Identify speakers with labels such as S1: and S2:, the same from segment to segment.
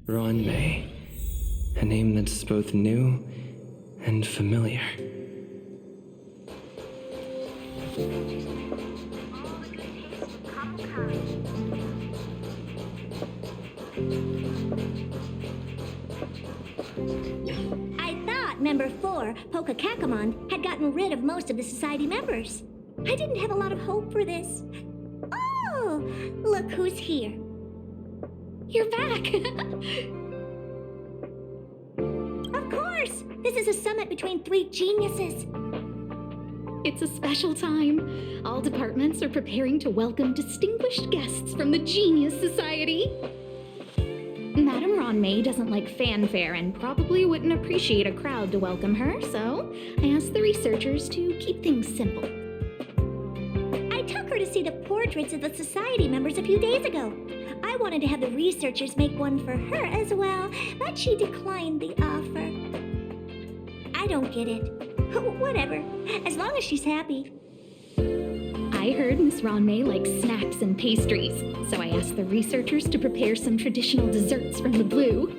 S1: Ron May. A name that's both new and familiar.
S2: I thought Member 4, Pokakakamon, had gotten rid of most of the society members. I didn't have a lot of hope for this. Oh, look who's here. You're back. Of course! This is a summit between 3 geniuses.
S3: It's a special time. All departments are preparing to welcome distinguished guests from the Genius Society. Madame Ron May doesn't like fanfare and probably wouldn't appreciate a crowd to welcome her, so I asked the researchers to keep things simple.
S2: I took her to see the portraits of the society members a few days ago. I wanted to have the researchers make one for her as well, but she declined the offer. I don't get it. Whatever, as long as she's happy.
S3: I heard Miss Ron May likes snacks and pastries, so I asked the researchers to prepare some traditional desserts from the blue.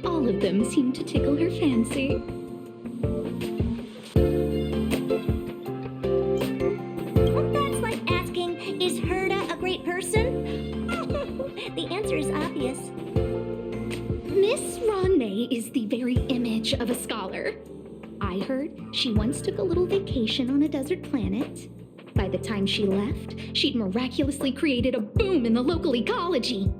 S3: All of them seemed to tickle her fancy.
S2: Well, that's like asking, is Herda a great person? The answer is obvious.
S3: Miss Ron May is the very image of a scholar. I heard she once took a little vacation on a desert planet. By the time she left, she'd miraculously created a boom in the local ecology.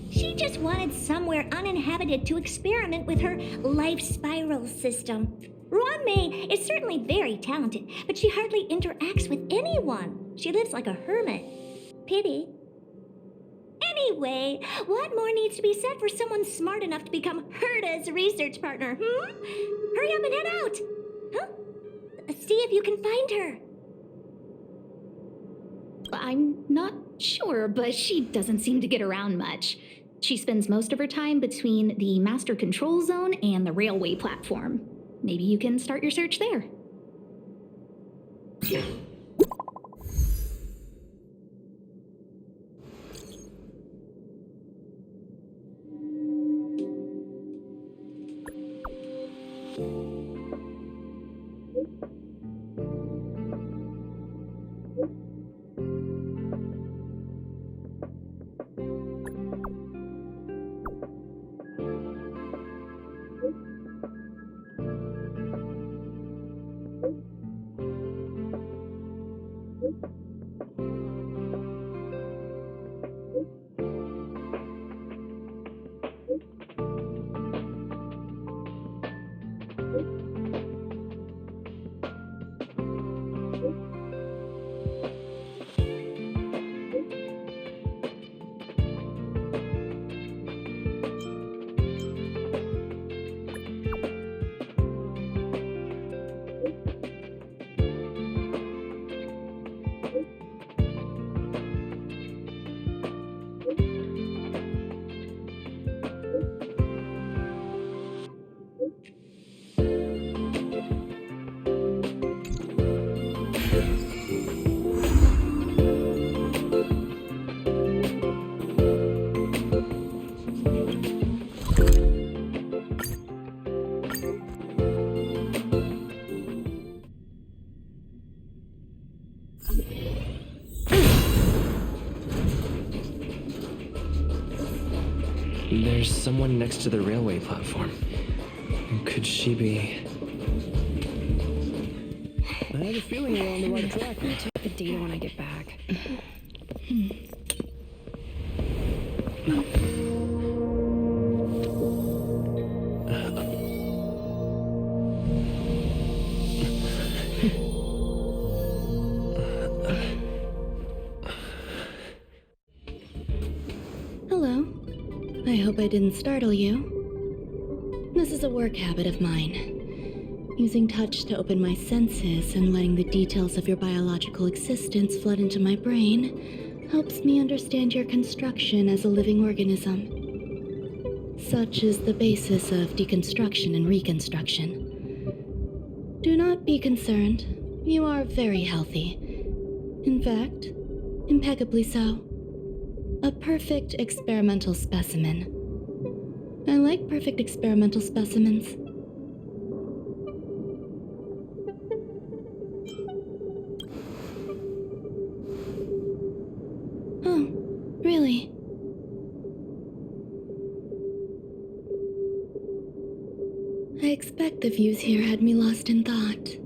S2: She just wanted somewhere uninhabited to experiment with her life spiral system. Ron May is certainly very talented, but she hardly interacts with anyone. She lives like a hermit. Pity. Anyway, what more needs to be said for someone smart enough to become Herda's research partner, Hurry up and head out! Huh? See if you can find her.
S3: I'm not sure, but she doesn't seem to get around much. She spends most of her time between the master control zone and the railway platform. Maybe you can start your search there.
S1: There's someone next to the railway platform. Could she be...
S4: I have a feeling we're on the right track.
S5: I'll check the data when I get back.
S6: Hello. I hope I didn't startle you. This is a work habit of mine. Using touch to open my senses and letting the details of your biological existence flood into my brain helps me understand your construction as a living organism. Such is the basis of deconstruction and reconstruction. Do not be concerned. You are very healthy. In fact, impeccably so. A perfect experimental specimen. I like perfect experimental specimens. Oh, really? I expect the views here had me lost in thought.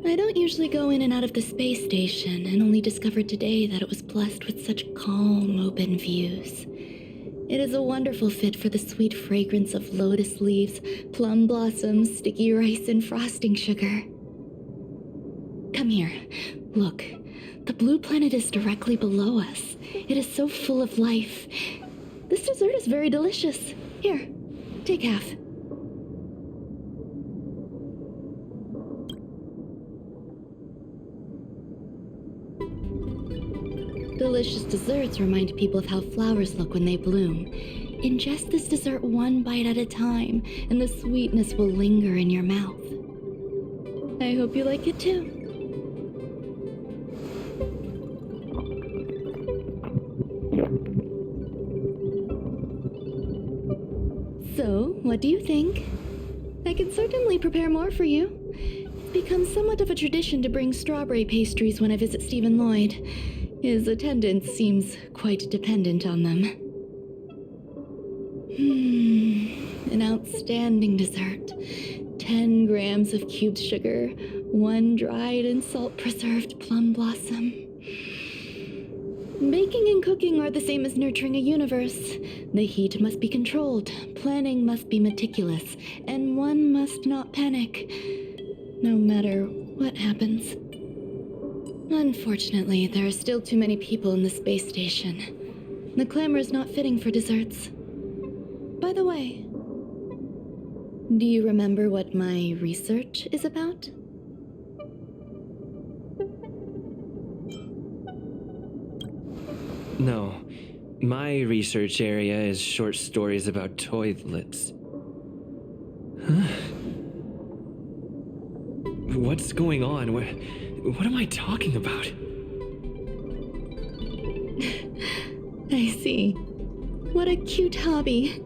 S6: I don't usually go in and out of the space station, and only discovered today that it was blessed with such calm, open views. It is a wonderful fit for the sweet fragrance of lotus leaves, plum blossoms, sticky rice, and frosting sugar. Come here. Look. The blue planet is directly below us. It is so full of life. This dessert is very delicious. Here, take half. Delicious desserts remind people of how flowers look when they bloom. Ingest this dessert one bite at a time, and the sweetness will linger in your mouth. I hope you like it too. So, what do you think? I can certainly prepare more for you. It's become somewhat of a tradition to bring strawberry pastries when I visit Stephen Lloyd. His attendance seems quite dependent on them. An outstanding dessert. 10 grams of cubed sugar, 1 dried and salt-preserved plum blossom. Baking and cooking are the same as nurturing a universe. The heat must be controlled, planning must be meticulous, and one must not panic, no matter what happens. Unfortunately, there are still too many people in the space station. The clamor is not fitting for desserts. By the way, do you remember what my research is about?
S1: No. My research area is short stories about toilets. Huh? What's going on? What am I talking about?
S6: I see. What a cute hobby.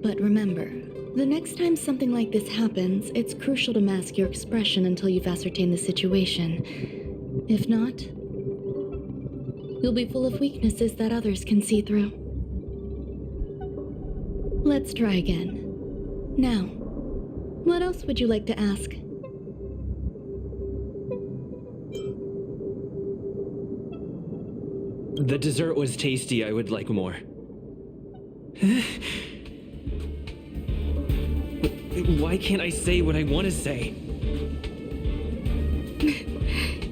S6: But remember, the next time something like this happens, it's crucial to mask your expression until you've ascertained the situation. If not, you'll be full of weaknesses that others can see through. Let's try again. Now, what else would you like to ask?
S1: The dessert was tasty. I would like more. Why can't I say what I want to say?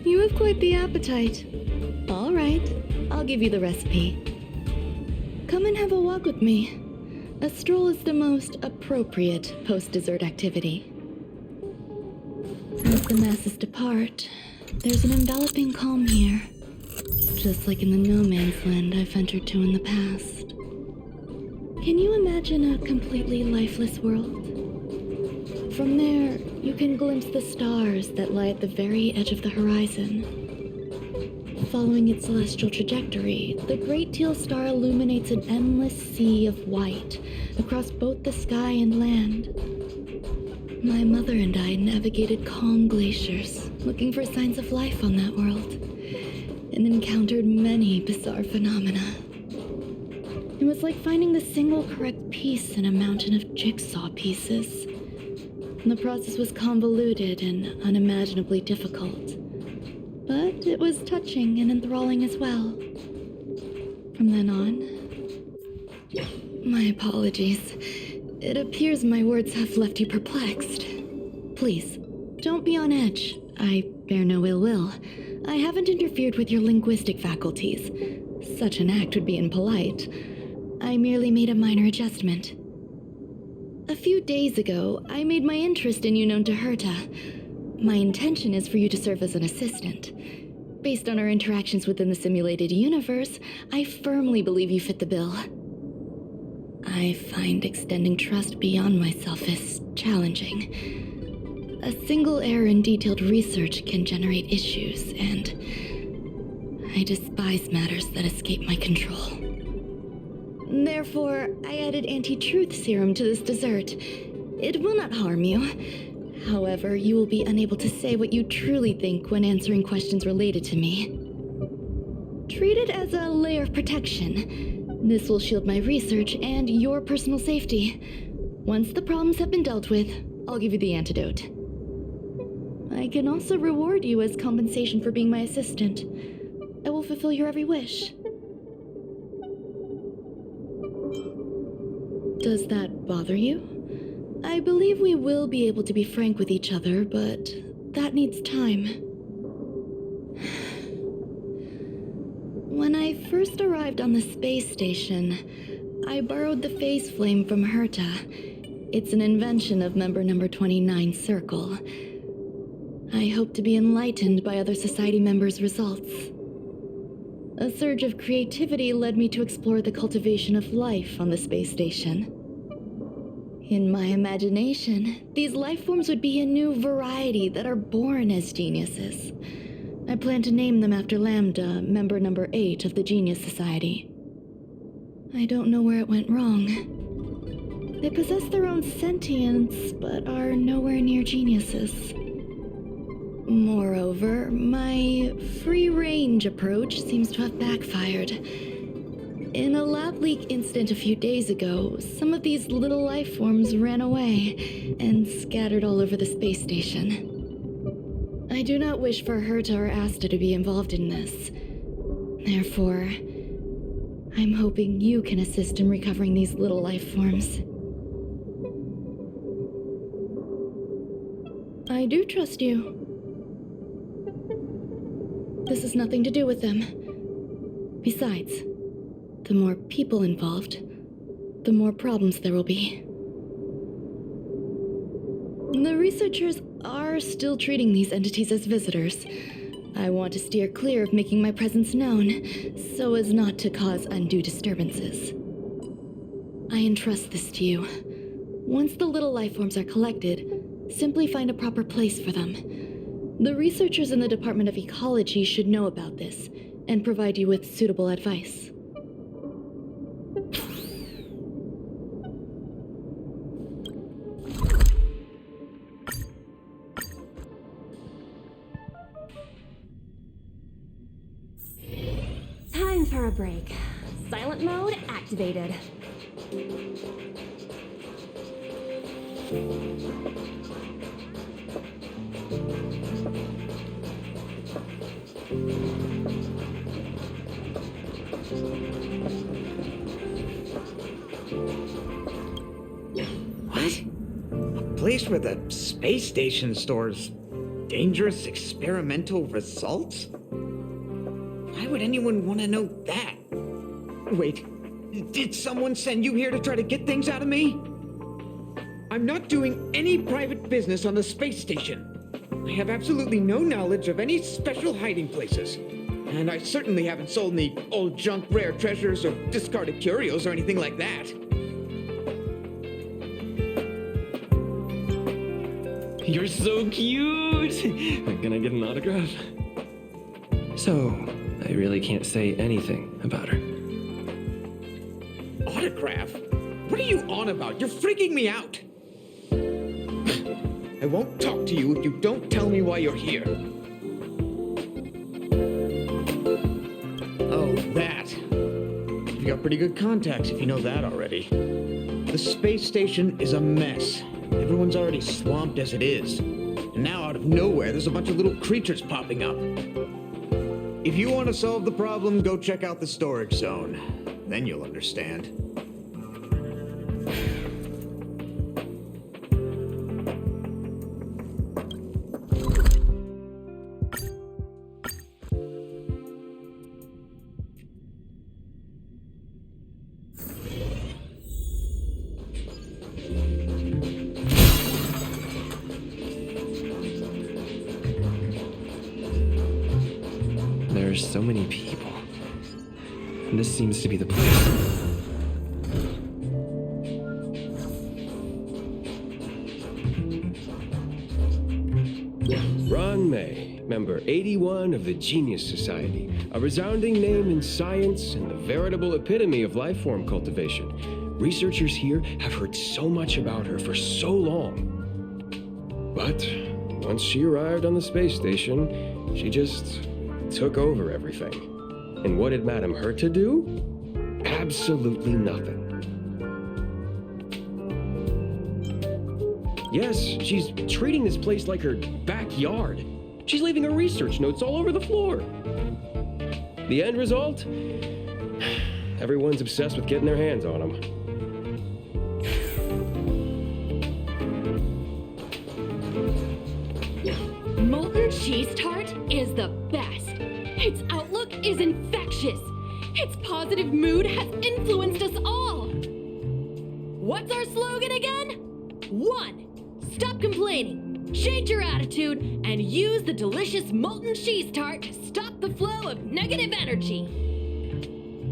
S6: You have quite the appetite. All right, I'll give you the recipe. Come and have a walk with me. A stroll is the most appropriate post-dessert activity. As the masses depart, there's an enveloping calm here. Just like in the no-man's land I've ventured to in the past. Can you imagine a completely lifeless world? From there, you can glimpse the stars that lie at the very edge of the horizon. Following its celestial trajectory, the Great Teal Star illuminates an endless sea of white across both the sky and land. My mother and I navigated calm glaciers, looking for signs of life on that world, and encountered many bizarre phenomena. It was like finding the single correct piece in a mountain of jigsaw pieces. The process was convoluted and unimaginably difficult, but it was touching and enthralling as well. From then on, my apologies. It appears my words have left you perplexed. Please, don't be on edge. I bear no ill will. I haven't interfered with your linguistic faculties. Such an act would be impolite. I merely made a minor adjustment. A few days ago, I made my interest in you known to Herta. My intention is for you to serve as an assistant. Based on our interactions within the simulated universe, I firmly believe you fit the bill. I find extending trust beyond myself is challenging. A single error in detailed research can generate issues, and I despise matters that escape my control. Therefore, I added anti-truth serum to this dessert. It will not harm you. However, you will be unable to say what you truly think when answering questions related to me. Treat it as a layer of protection. This will shield my research and your personal safety. Once the problems have been dealt with, I'll give you the antidote. I can also reward you as compensation for being my assistant. I will fulfill your every wish. Does that bother you? I believe we will be able to be frank with each other, but that needs time. When I first arrived on the space station, I borrowed the phase flame from Herta. It's an invention of member number 29 Circle. I hope to be enlightened by other society members' results. A surge of creativity led me to explore the cultivation of life on the space station. In my imagination, these life forms would be a new variety that are born as geniuses. I plan to name them after Lambda, member number 8 of the Genius Society. I don't know where it went wrong. They possess their own sentience, but are nowhere near geniuses. Moreover, my free-range approach seems to have backfired. In a lab leak incident a few days ago, some of these little life forms ran away and scattered all over the space station. I do not wish for Herta or Asta to be involved in this. Therefore, I'm hoping you can assist in recovering these little life forms. I do trust you. This has nothing to do with them. Besides, the more people involved, the more problems there will be. The researchers are still treating these entities as visitors. I want to steer clear of making my presence known, so as not to cause undue disturbances. I entrust this to you. Once the little life forms are collected, simply find a proper place for them. The researchers in the Department of Ecology should know about this and provide you with suitable advice.
S7: Time for a break. Silent mode activated.
S8: What? A place where the space station stores dangerous experimental results? Why would anyone want to know that? Wait, did someone send you here to try to get things out of me? I'm not doing any private business on the space station. I have absolutely no knowledge of any special hiding places. And I certainly haven't sold any old junk rare treasures or discarded curios or anything like that.
S1: You're so cute! Can I get an autograph? So, I really can't say anything about her.
S8: Autograph? What are you on about? You're freaking me out! I won't talk to you if you don't tell me why you're here. Oh, that. You got pretty good contacts if you know that already. The space station is a mess. Everyone's already swamped as it is. And now out of nowhere, there's a bunch of little creatures popping up. If you want to solve the problem, go check out the storage zone. Then you'll understand.
S1: There are so many people. And this seems to be the place.
S9: Ron May, member 81 of the Genius Society, a resounding name in science and the veritable epitome of life form cultivation. Researchers here have heard so much about her for so long. But once she arrived on the space station, she just took over everything. And what did Madam Herta do? Absolutely nothing. Yes, she's treating this place like her backyard. She's leaving her research notes all over the floor. The end result? Everyone's obsessed with getting their hands on them.
S3: Molten cheese tart is the best. Its outlook is infectious. Its positive mood has influenced us all. What's our slogan again? 1. Stop complaining, change your attitude, and use the delicious molten cheese tart to stop the flow of negative energy.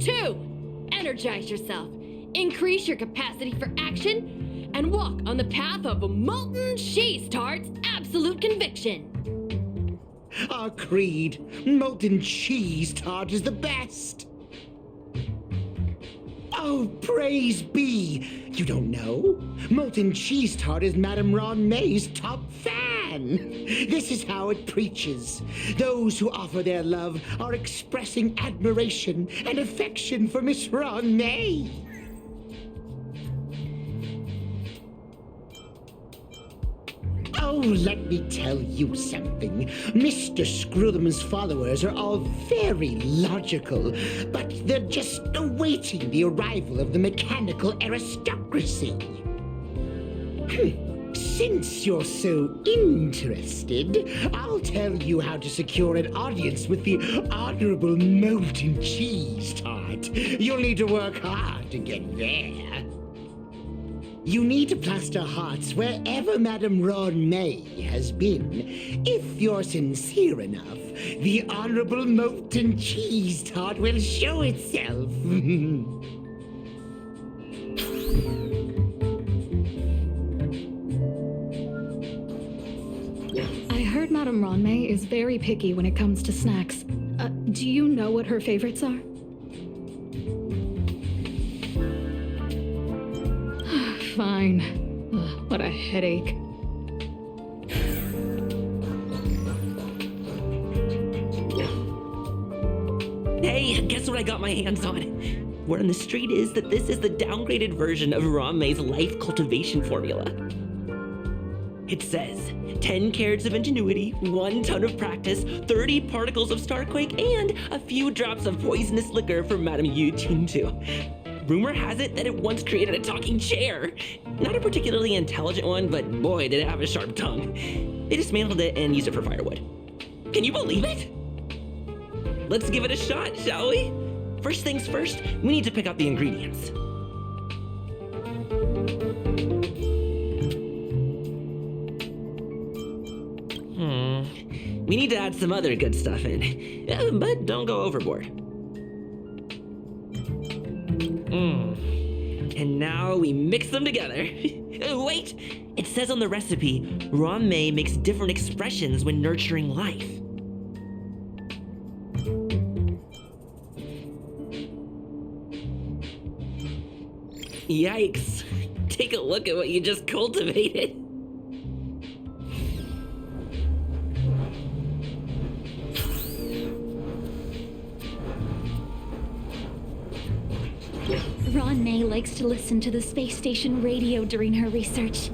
S3: 2. Energize yourself, increase your capacity for action, and walk on the path of a molten cheese tart's absolute conviction.
S10: Our creed, molten cheese tart is the best. Oh, praise be! You don't know? Molten cheese tart is Madame Ron May's top fan. This is how it preaches. Those who offer their love are expressing admiration and affection for Miss Ron May. Oh, let me tell you something. Mr. Screwthum's followers are all very logical, but they're just awaiting the arrival of the mechanical aristocracy. Since you're so interested, I'll tell you how to secure an audience with the Honorable Molten Cheese Tart. You'll need to work hard to get there. You need to plaster hearts wherever Madame Ron May has been. If you're sincere enough, the Honorable Molten Cheese Tart will show itself.
S3: I heard Madame Ron May is very picky when it comes to snacks. Do you know what her favorites are? Fine. Ugh, what a headache.
S11: Hey, guess what I got my hands on? Word on the street is that this is the downgraded version of Ron May's life cultivation formula. It says 10 carats of ingenuity, 1 ton of practice, 30 particles of starquake, and a few drops of poisonous liquor for Madame Yu Tintu. Rumor has it that it once created a talking chair. Not a particularly intelligent one, but boy, did it have a sharp tongue. They dismantled it and used it for firewood. Can you believe it? Let's give it a shot, shall we? First things first, we need to pick out the ingredients. We need to add some other good stuff in, but don't go overboard. And now we mix them together. Wait! It says on the recipe, Ron May makes different expressions when nurturing life. Yikes! Take a look at what you just cultivated.
S2: Ron May likes to listen to the space station radio during her research.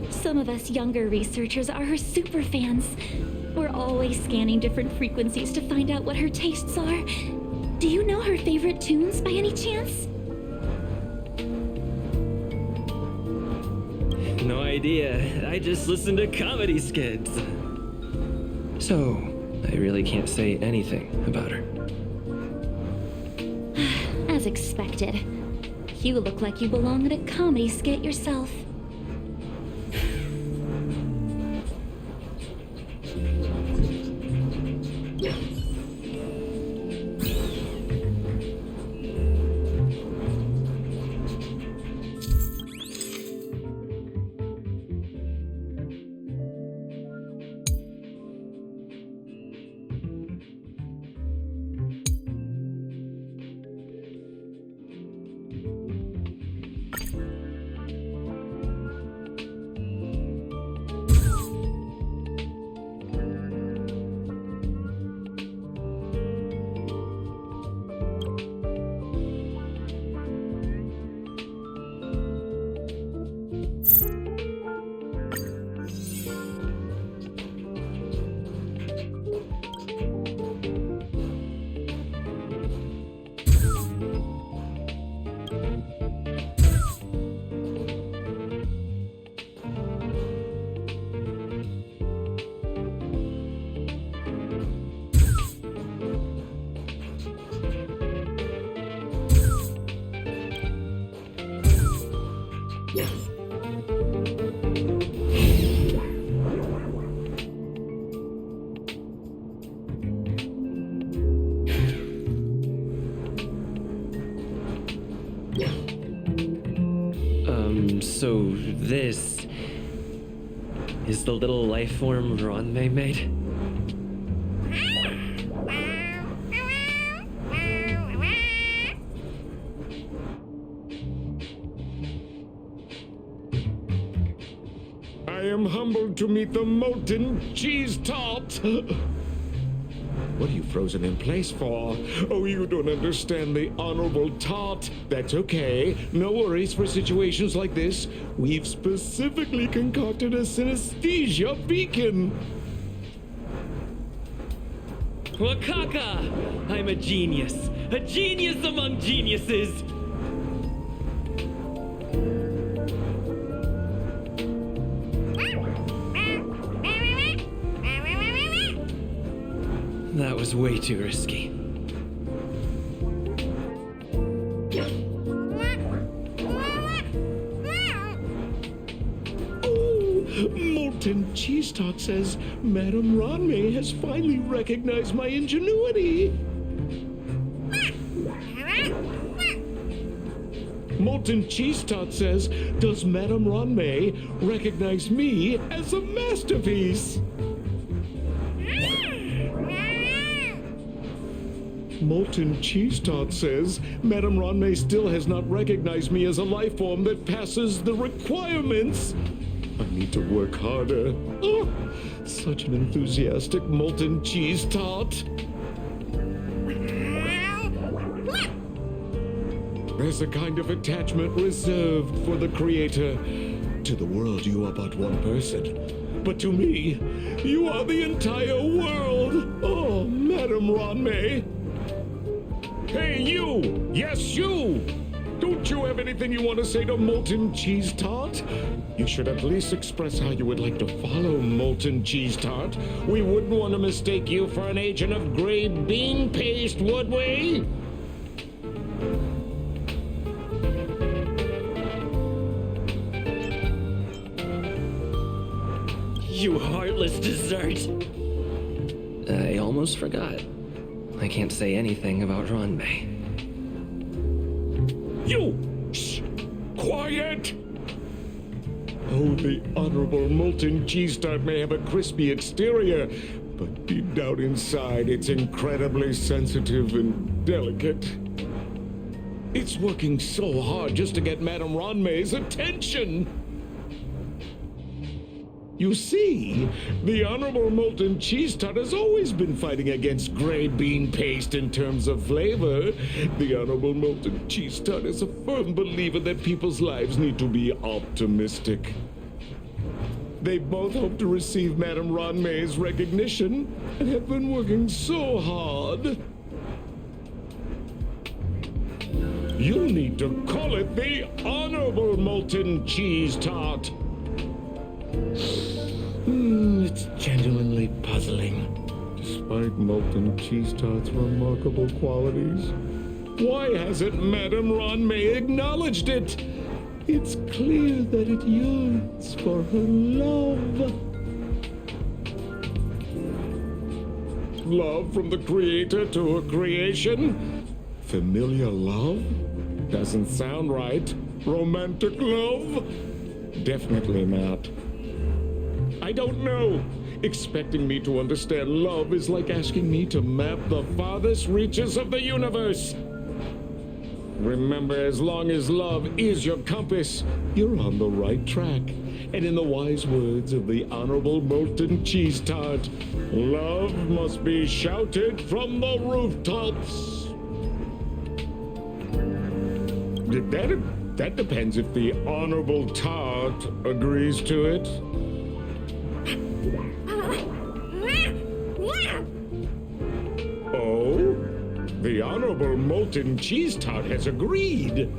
S2: Some of us younger researchers are her super fans. We're always scanning different frequencies to find out what her tastes are. Do you know her favorite tunes by any chance?
S1: No idea. I just listen to comedy skits. So, I really can't say anything about her.
S2: As expected. You look like you belong in a comedy skit yourself.
S1: is the little life form Ronmei made?
S12: I am humbled to meet the molten cheese tart. What are you frozen in place for? Oh, you don't understand the honorable tart. That's okay. No worries for situations like this. We've specifically concocted a synesthesia beacon.
S1: Wakaka! I'm a genius. A genius among geniuses! That was way too risky.
S12: Molten Cheese Tart says Madame Ronmei has finally recognized my ingenuity. Molten Cheese Tart says, does Madame Ronmei recognize me as a masterpiece? Molten Cheese Tart says, Madame Ronmei still has not recognized me as a life form that passes the requirements. I need to work harder. Oh, such an enthusiastic Molten Cheese Tart. There's a kind of attachment reserved for the Creator. To the world, you are but one person. But to me, you are the entire world. Oh, Madame Ronmei. Hey, you! Yes, you! Don't you have anything you want to say to Molten Cheese Tart? You should at least express how you would like to follow Molten Cheese Tart. We wouldn't want to mistake you for an agent of gray bean paste, would we?
S1: You heartless dessert! I almost forgot. I can't say anything about Ronmei.
S12: You! Shh! Quiet! Oh, the Honorable Molten Cheese Tart may have a crispy exterior, but deep down inside, it's incredibly sensitive and delicate. It's working so hard just to get Madame Ronmei's attention! You see, the Honorable Molten Cheese Tart has always been fighting against gray bean paste in terms of flavor. The Honorable Molten Cheese Tart is a firm believer that people's lives need to be optimistic. They both hope to receive Madame Ronmei's recognition and have been working so hard. You need to call it the Honorable Molten Cheese Tart. It's genuinely puzzling. Despite Molten Cheese Tart's remarkable qualities, why hasn't Madame Ronmei acknowledged it? It's clear that it yearns for her love. Love from the Creator to her creation? Familiar love? Doesn't sound right. Romantic love? Definitely not. I don't know. Expecting me to understand love is like asking me to map the farthest reaches of the universe. Remember, as long as love is your compass, you're on the right track. And in the wise words of the Honorable Molten Cheese Tart, love must be shouted from the rooftops. That depends if the Honorable Tart agrees to it. Oh? The Honorable Molten Cheese Tart has agreed.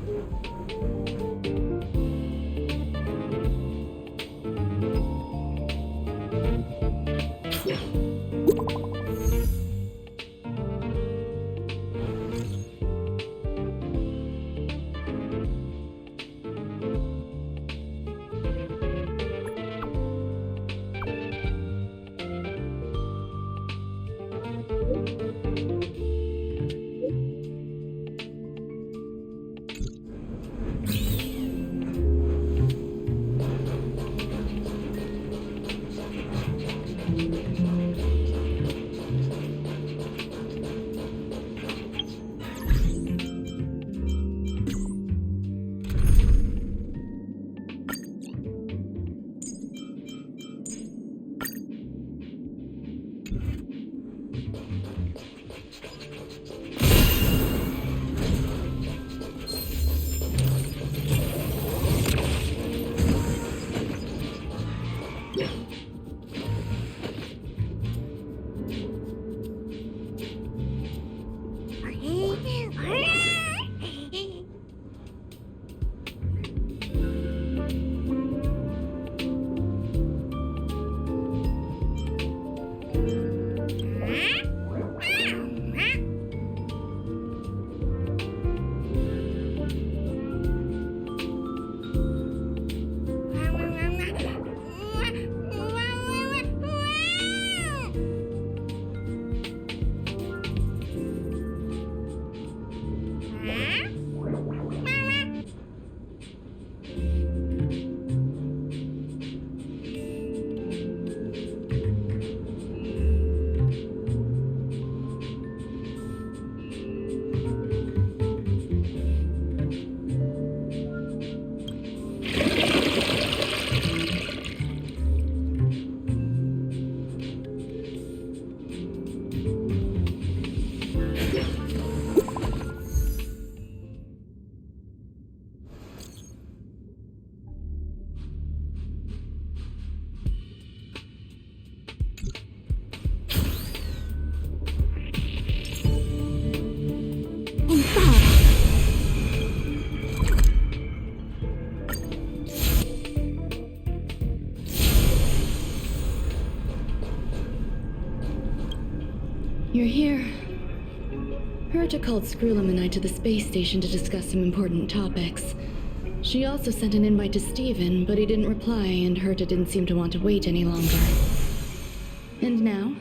S6: You're here. Herta called Screwlam and I to the space station to discuss some important topics. She also sent an invite to Steven, but he didn't reply, and Herta didn't seem to want to wait any longer. And now,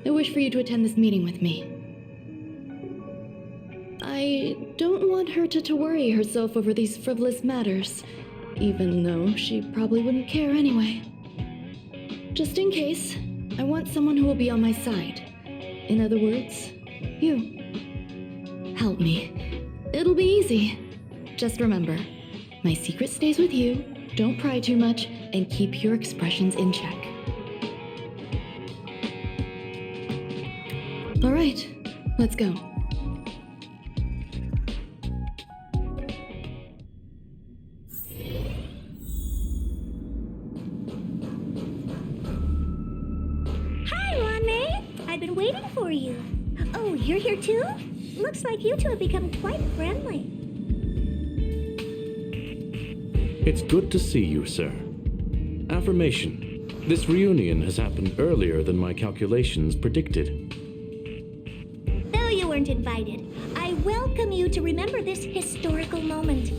S6: I wish for you to attend this meeting with me. I don't want Herta to worry herself over these frivolous matters, even though she probably wouldn't care anyway. Just in case, I want someone who will be on my side. In other words, you. Help me. It'll be easy. Just remember, my secret stays with you, don't pry too much, and keep your expressions in check. All right, let's go.
S2: Hi, Wanmei. I've been waiting for you. Oh, you're here too? Looks like you two have become quite friendly.
S13: It's good to see you, sir. Affirmation. This reunion has happened earlier than my calculations predicted.
S2: Though you weren't invited, I welcome you to remember this historical moment.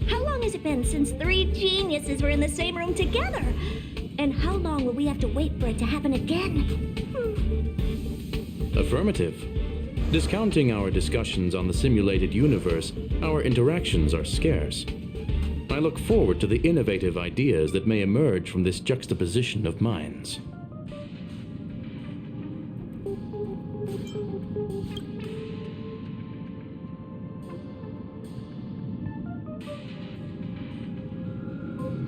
S2: How long has it been since 3 geniuses were in the same room together? And how long will we have to wait for it to happen again?
S13: Affirmative. Discounting our discussions on the simulated universe, our interactions are scarce. I look forward to the innovative ideas that may emerge from this juxtaposition of minds.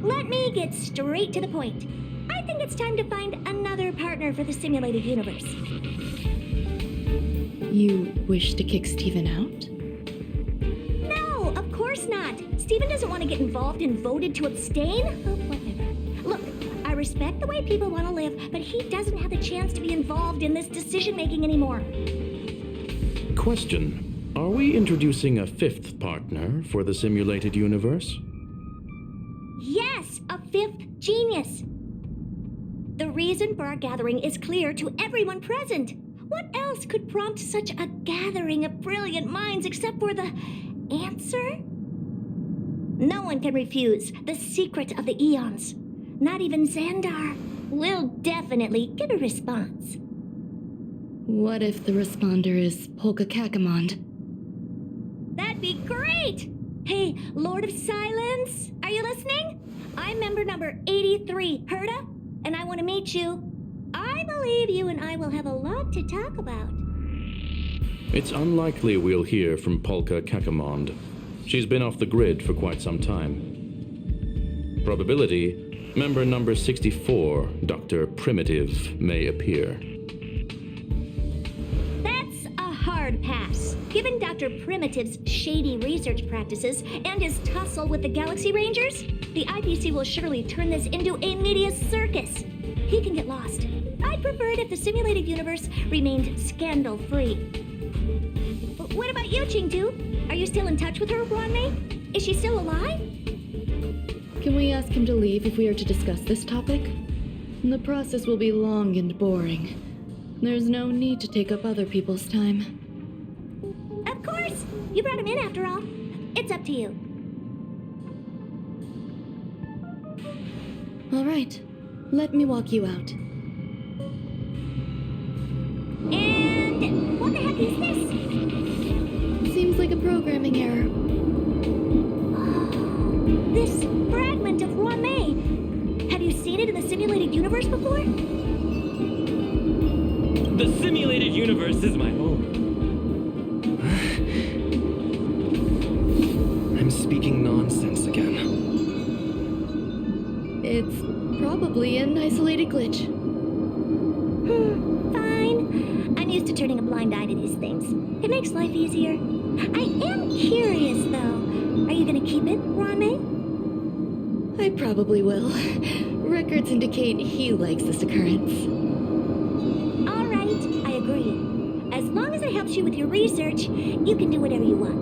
S2: Let me get straight to the point. I think it's time to find another partner for the simulated universe.
S6: You wish to kick Steven out?
S2: No, of course not. Steven doesn't want to get involved and voted to abstain. Oh, whatever. Look, I respect the way people want to live, but he doesn't have the chance to be involved in this decision-making anymore.
S13: Question. Are we introducing a 5th partner for the simulated universe?
S2: Yes, a 5th genius. The reason for our gathering is clear to everyone present. What else could prompt such a gathering of brilliant minds except for the answer? No one can refuse the secret of the eons. Not even Xandar. We'll definitely get a response.
S6: What if the responder is Polka Kakamond?
S2: That'd be great! Hey, Lord of Silence, are you listening? I'm member number 83, Herta, and I want to meet you. I'm believe you and I will have a lot to talk about.
S13: It's unlikely we'll hear from Polka Kakamond. She's been off the grid for quite some time. Probability, member number 64, Dr. Primitive, may appear.
S2: That's a hard pass. Given Dr. Primitive's shady research practices and his tussle with the Galaxy Rangers, the IPC will surely turn this into a media circus. He can get lost. I'd prefer it if the simulated universe remained scandal-free. What about you, Chengdu? Are you still in touch with her, Wanmei? Is she still alive?
S6: Can we ask him to leave if we are to discuss this topic? The process will be long and boring. There's no need to take up other people's time.
S2: Of course! You brought him in after all. It's up to you.
S6: All right. Let me walk you out.
S2: And what the heck is this?
S6: Seems like a programming error.
S2: This fragment of Wanmei. Have you seen it in the simulated universe before?
S1: The simulated universe is my home. I'm speaking nonsense again.
S6: It's probably an isolated glitch.
S2: Fine. I'm used to turning a blind eye to these things. It makes life easier. I am curious, though. Are you gonna keep it, Wanmei?
S6: I probably will. Records indicate he likes this occurrence.
S2: All right, I agree. As long as it helps you with your research, you can do whatever you want.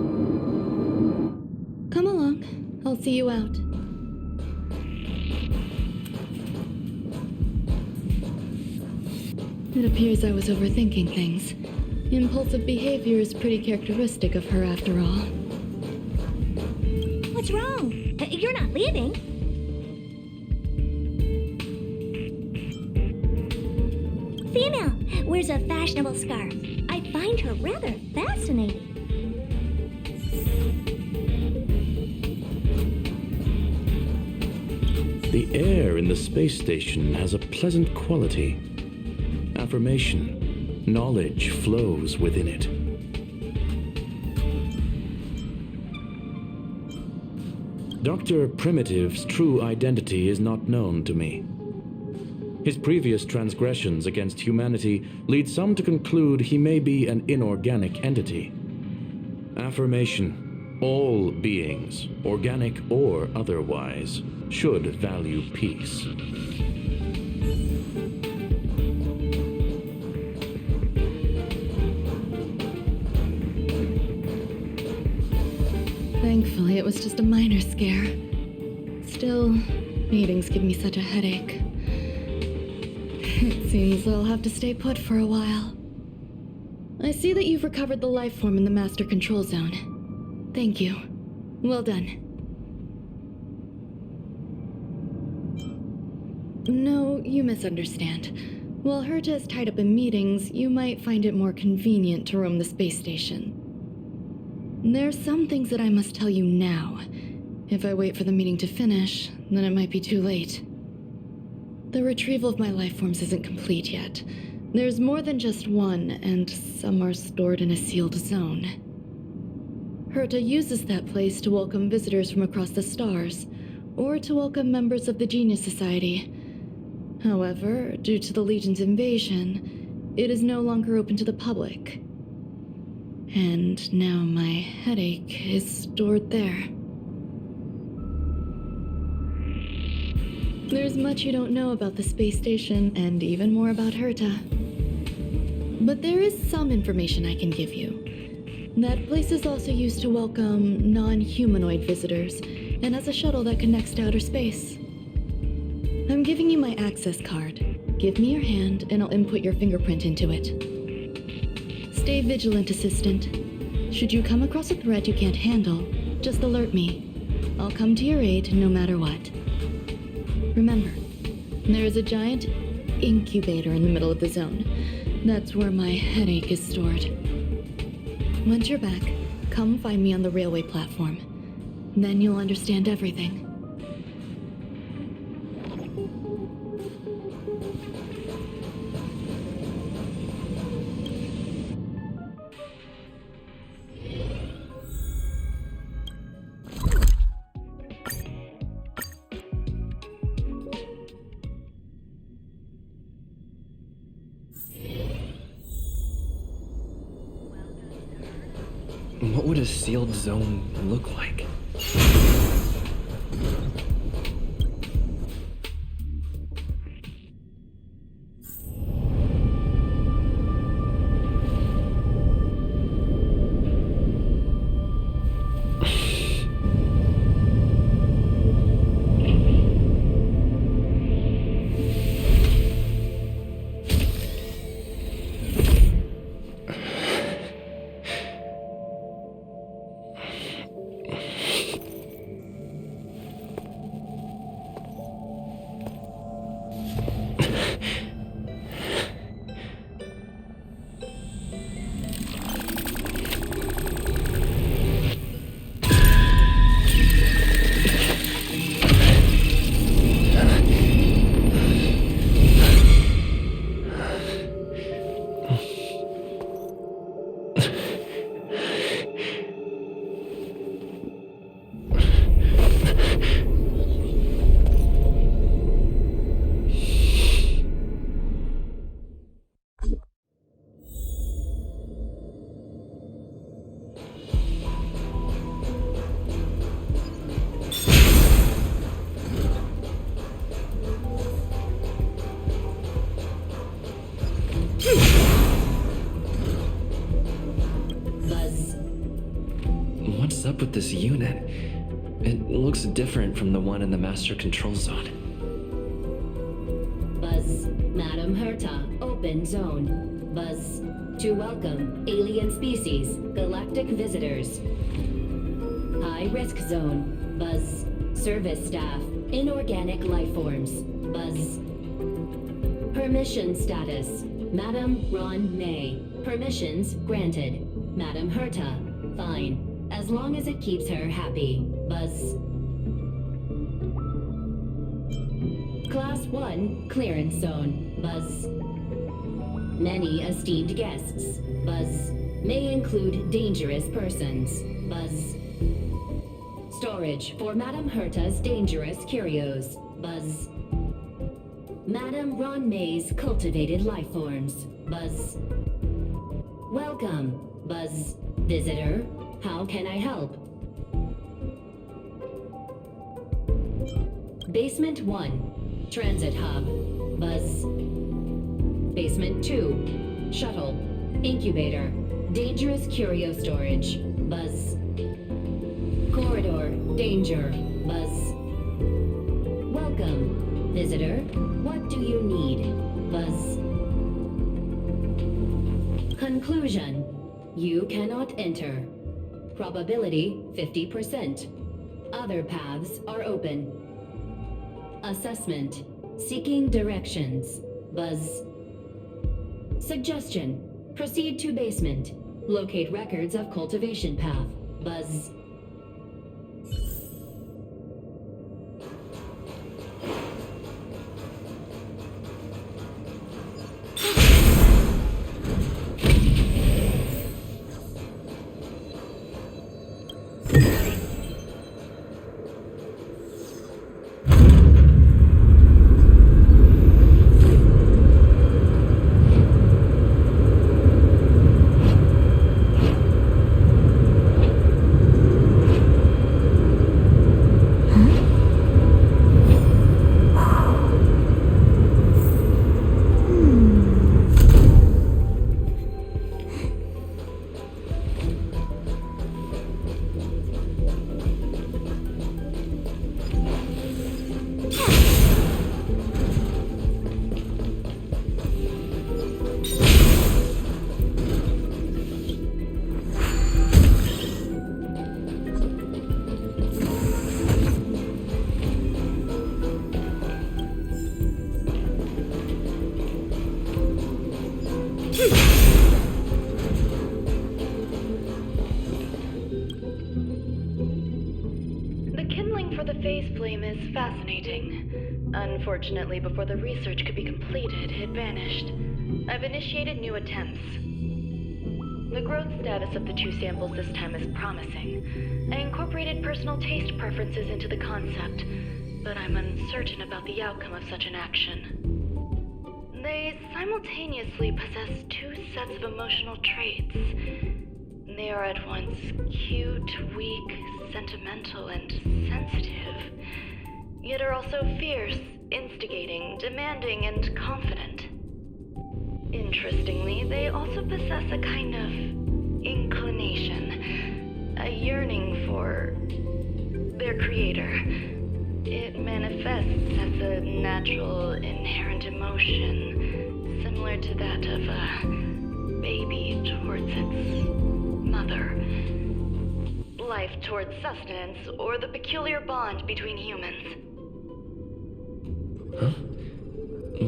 S6: Come along. I'll see you out. It appears I was overthinking things. Impulsive behavior is pretty characteristic of her after all.
S2: What's wrong? You're not leaving. Female wears a fashionable scarf. I find her rather fascinating.
S13: The air in the space station has a pleasant quality. Affirmation, knowledge flows within it. Dr. Primitive's true identity is not known to me. His previous transgressions against humanity lead some to conclude he may be an inorganic entity. Affirmation, all beings, organic or otherwise, should value peace.
S6: Thankfully, it was just a minor scare. Still, meetings give me such a headache. It seems I'll have to stay put for a while. I see that you've recovered the life form in the Master Control Zone. Thank you. Well done. No, you misunderstand. While Herta is tied up in meetings, you might find it more convenient to roam the space station. There's some things that I must tell you now. If I wait for the meeting to finish, then it might be too late. The retrieval of my life forms isn't complete yet. There's more than just one, and some are stored in a sealed zone. Herta uses that place to welcome visitors from across the stars, or to welcome members of the Genius Society. However, due to the Legion's invasion, it is no longer open to the public. And now my headache is stored there. There's much you don't know about the space station, and even more about Herta. But there is some information I can give you. That place is also used to welcome non-humanoid visitors, and has a shuttle that connects to outer space. I'm giving you my access card. Give me your hand, and I'll input your fingerprint into it. Stay vigilant, Assistant. Should you come across a threat you can't handle, just alert me. I'll come to your aid no matter what. Remember, there is a giant incubator in the middle of the zone. That's where my headache is stored. Once you're back, come find me on the railway platform. Then you'll understand everything.
S1: What would a sealed zone look like? What's up with this unit? It looks different from the one in the master control zone.
S14: Buzz, Madam Herta, open zone. Buzz, to welcome alien species, galactic visitors. High risk zone. Buzz, service staff, inorganic life forms. Buzz. Permission status. Madam Ron May. Permissions granted. Madam Herta, fine. As long as it keeps her happy. Buzz. Class 1, clearance zone. Buzz. Many esteemed guests. Buzz. May include dangerous persons. Buzz. Storage for Madam Herta's dangerous curios. Buzz. Madam Ron May's cultivated life forms. Buzz. Welcome. Buzz. Visitor. How can I help? Basement 1, Transit Hub. Buzz. Basement 2, Shuttle. Incubator. Dangerous curio storage. Buzz. Corridor. Danger. Buzz. Welcome. Visitor, what do you need? Buzz. Conclusion. You cannot enter. Probability 50%. Other paths are open. Assessment. Seeking directions. Buzz. Suggestion. Proceed to basement. Locate records of cultivation path. Buzz.
S6: Unfortunately, before the research could be completed, it vanished. I've initiated new attempts. The growth status of the 2 samples this time is promising. I incorporated personal taste preferences into the concept, but I'm uncertain about the outcome of such an action. They simultaneously possess 2 sets of emotional traits. They are at once cute, weak, sentimental, and sensitive, yet are also fierce, instigating, demanding, and confident. Interestingly, they also possess a kind of inclination, a yearning for their creator. It manifests as a natural, inherent emotion, similar to that of a baby towards its mother. Life towards sustenance, or the peculiar bond between humans.
S1: Huh?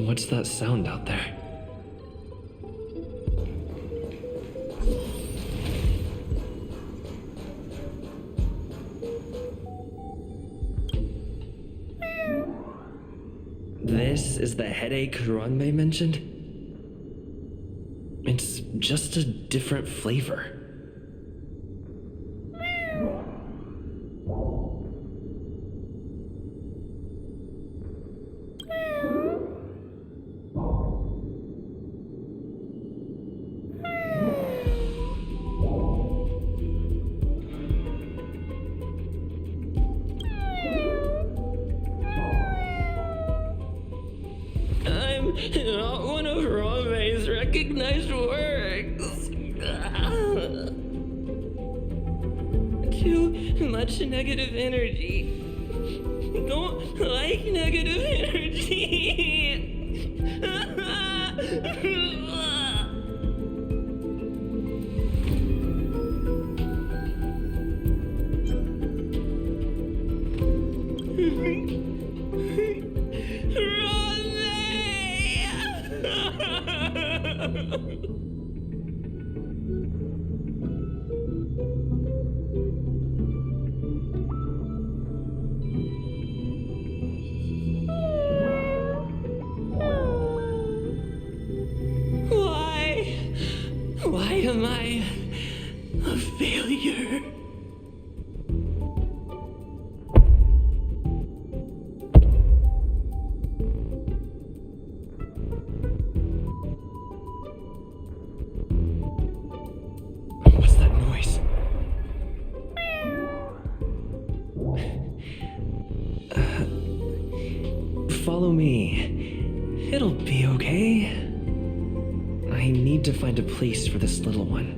S1: What's that sound out there? This is the headache Ranmei mentioned? It's just a different flavor. I'm not one of Ranmei's recognized works. Too much negative energy. Don't like negative energy. Why am I a failure? What's that noise? Follow me. It'll be okay. I need to find a place for this little one.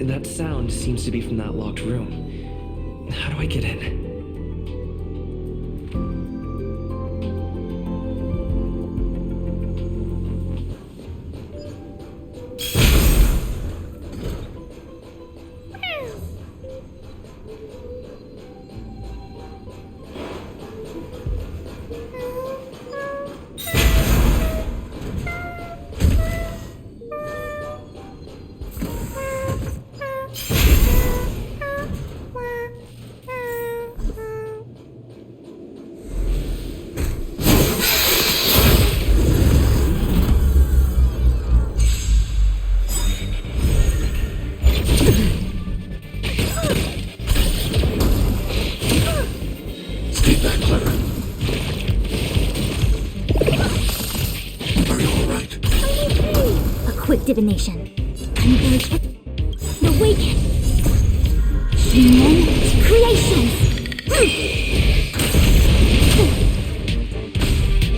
S1: That sound seems to be from that locked room. How do I get in?
S2: Divination. Converge. Awaken. Human creations.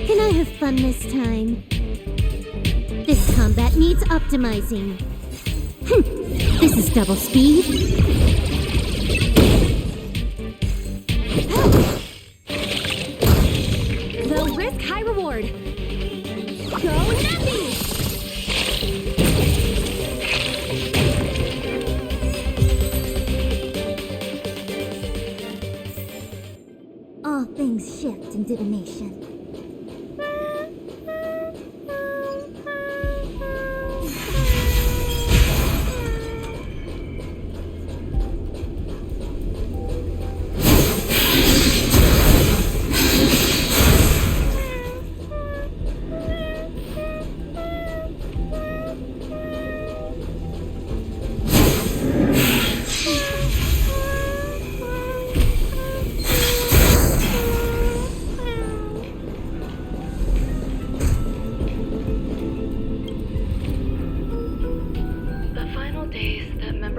S2: Can I have fun this time? This combat needs optimizing. This is double speed. Low risk, high reward. Go happy! All things shift in divination.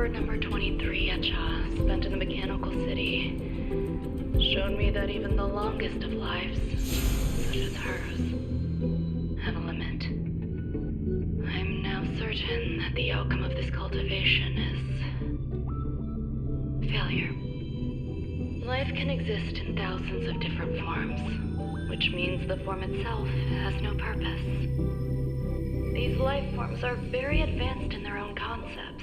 S6: hour number 23 Echa, spent in the mechanical city, showed me that even the longest of lives, such as hers, have a limit. I'm now certain that the outcome of this cultivation is failure. Life can exist in thousands of different forms, which means the form itself has no purpose. These life forms are very advanced in their own concepts,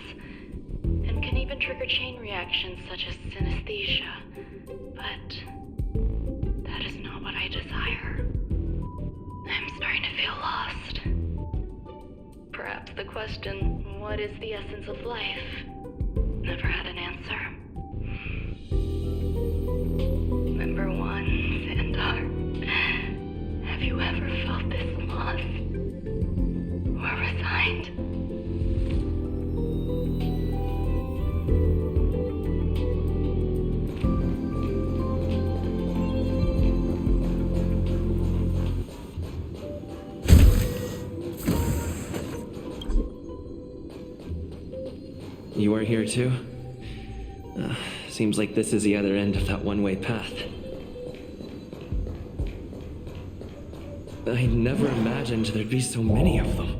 S6: and can even trigger chain reactions such as synesthesia, but that is not what I desire. I'm starting to feel lost. Perhaps the question, what is the essence of life, never had an answer. Number 1, Sandar. Have you ever felt this lost? Or resigned?
S1: You are here too? Seems like this is the other end of that one-way path. I never imagined there'd be so many of them.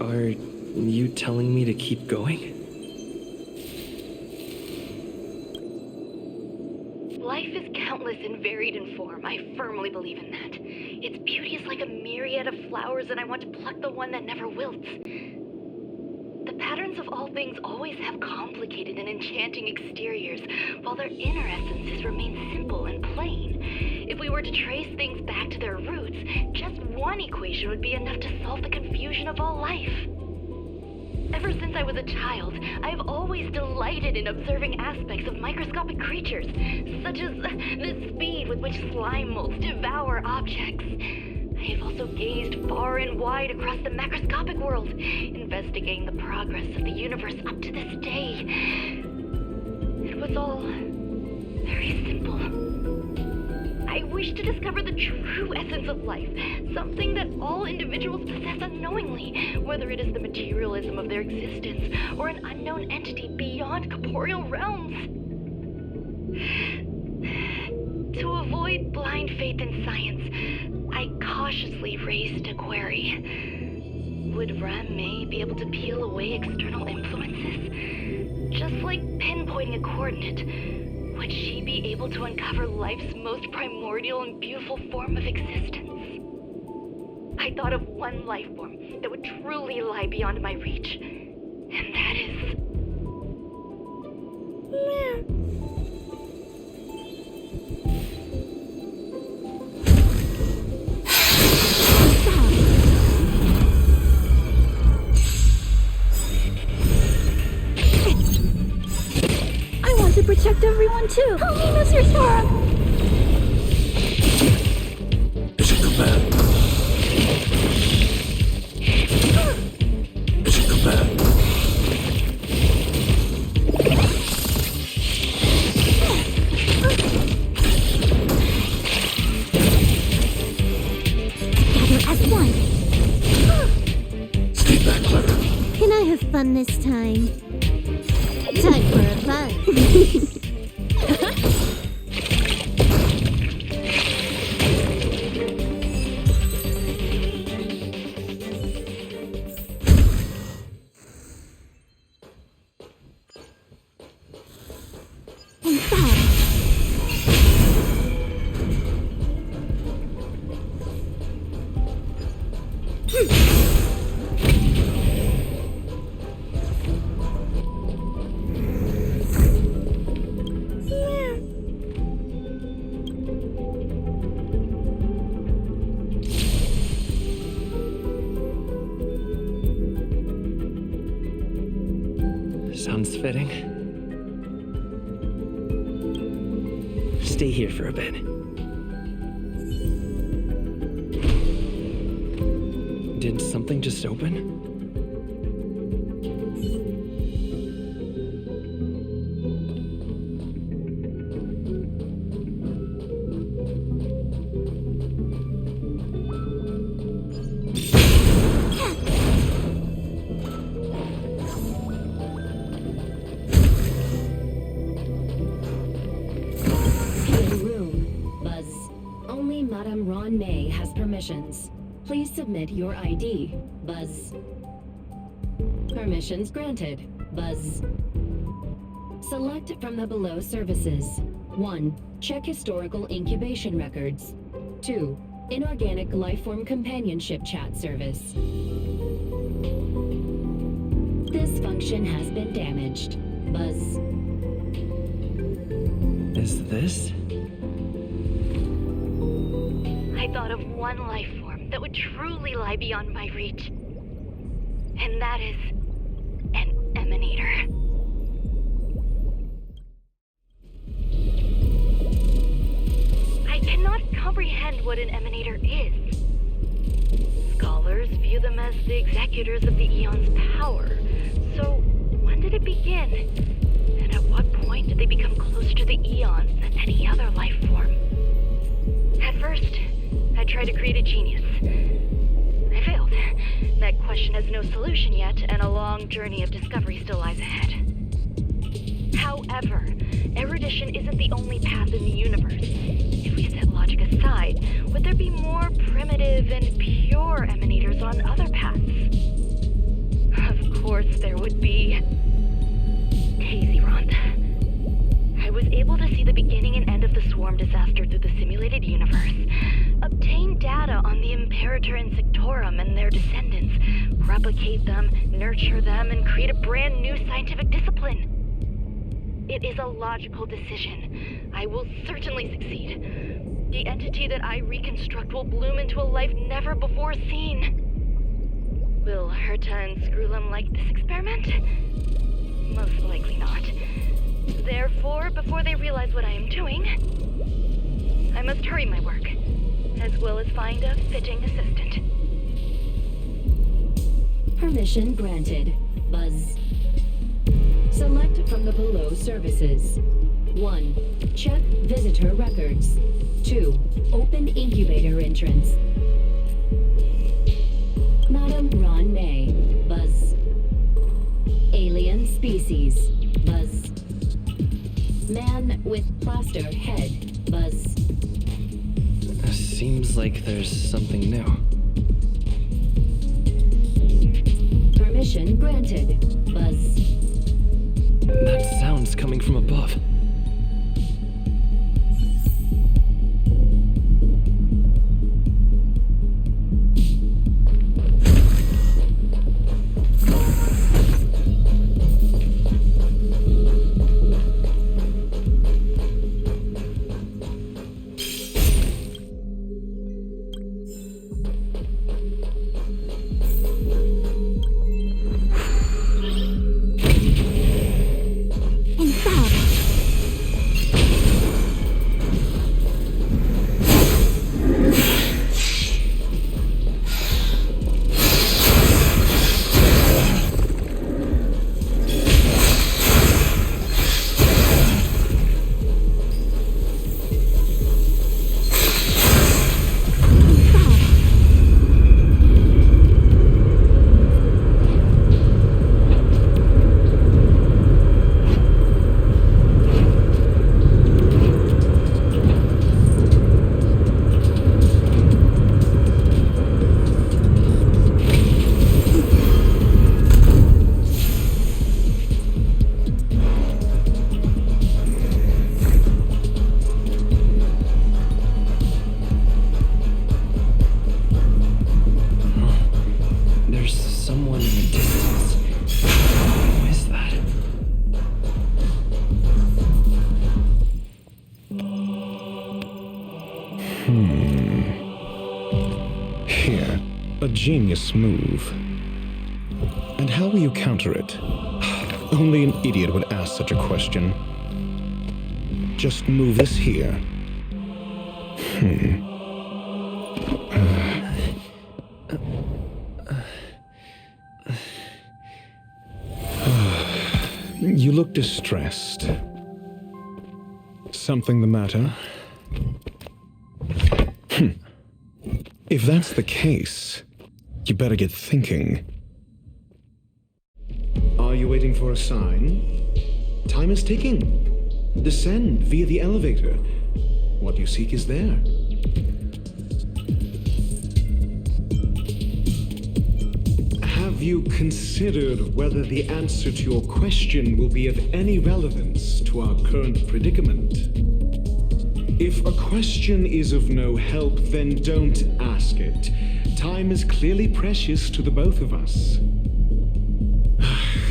S1: Are you telling me to keep going?
S6: Life is countless and varied in form. I firmly believe in that. Its beauty is like a myriad of flowers, and I want to pluck the one that never wilts. The patterns of all things always have complicated and enchanting exteriors, while their inner essences remain simple and plain. If we were to trace things back to their roots, just one equation would be enough to solve the confusion of all life. Ever since I was a child, I've always delighted in observing aspects of microscopic creatures, such as the speed with which slime molds devour objects. I have also gazed far and wide across the macroscopic world, investigating the progress of the universe up to this day. It was all very simple. I wish to discover the true essence of life, something that all individuals possess unknowingly, whether it is the materialism of their existence or an unknown entity beyond corporeal realms. To avoid blind faith in science, I cautiously raised a query. Would Ram-May be able to peel away external influences? Just like pinpointing a coordinate, would she be able to uncover life's most primordial and beautiful form of existence? I thought of one life form that would truly lie beyond my reach, and that is...
S2: I want to protect everyone too. Help me, Mr. Storm.
S12: It's a command. It's a command.
S2: Gather as one.
S12: Stay back, Clever.
S2: Can I have fun this time? Time for a fun.
S1: Sounds fitting. Stay here for a bit. Did something just open?
S14: Madame Ron May has permissions. Please submit your ID. Buzz. Permissions granted. Buzz. Select from the below services. 1. Check historical incubation records. 2. Inorganic lifeform companionship chat service. This function has been damaged. Buzz.
S1: Is this?
S15: I thought of one life form that would truly lie beyond my reach. And that is an emanator. I cannot comprehend what an emanator is. Scholars view them as the executors of the Eon's power. So, when did it begin? And at what point did they become closer to the Eons than any other life form? At first, I tried to create a genius. I failed. That question has no solution yet, and a long journey of discovery still lies ahead. However, erudition isn't the only path in the universe. If we set logic aside, would there be more primitive and pure emanators on other paths? Of course there would be. Hazy Rond. I was able to see the beginning and end of the swarm disaster through the simulated universe, obtain data on the Imperator and Sectorum and their descendants, replicate them, nurture them, and create a brand new scientific discipline. It is a logical decision. I will certainly succeed. The entity that I reconstruct will bloom into a life never before seen. Will Herta and Screwlum like this experiment? Most likely not. Therefore, before they realize what I am doing, I must hurry my work, as well as find a fitting assistant.
S14: Permission granted. Buzz. Select from the below services. 1. Check visitor records. 2. Open incubator entrance. Madame Ron May. Buzz. Alien species. Buzz. Man with plaster head. Buzz.
S1: Seems like there's something new.
S14: Permission granted. Buzz.
S1: That sound's coming from above.
S16: Here, a genius move. And how will you counter it? Only an idiot would ask such a question. Just move this here. You look distressed. Something the matter? If that's the case, you better get thinking. Are you waiting for a sign? Time is ticking. Descend via the elevator. What you seek is there. Have you considered whether the answer to your question will be of any relevance to our current predicament? If a question is of no help, then don't ask it. Time is clearly precious to the both of us.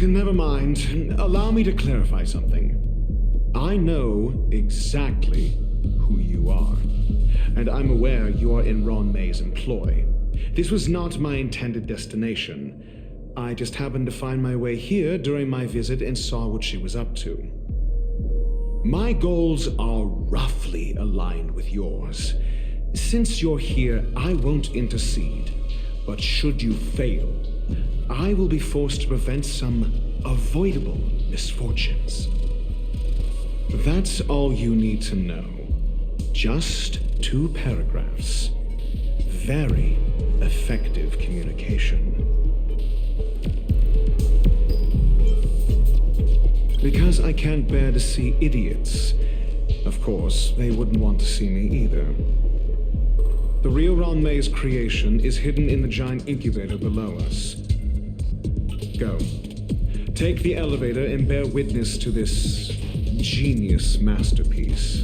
S16: Never mind. Allow me to clarify something. I know exactly who you are, and I'm aware you are in Ron May's employ. This was not my intended destination. I just happened to find my way here during my visit and saw what she was up to. My goals are roughly aligned with yours. Since you're here, I won't intercede. But should you fail, I will be forced to prevent some avoidable misfortunes. That's all you need to know. Just 2 paragraphs. Very effective communication. Because I can't bear to see idiots. Of course, they wouldn't want to see me either. The real Ron May's creation is hidden in the giant incubator below us. Go. Take the elevator and bear witness to this genius masterpiece.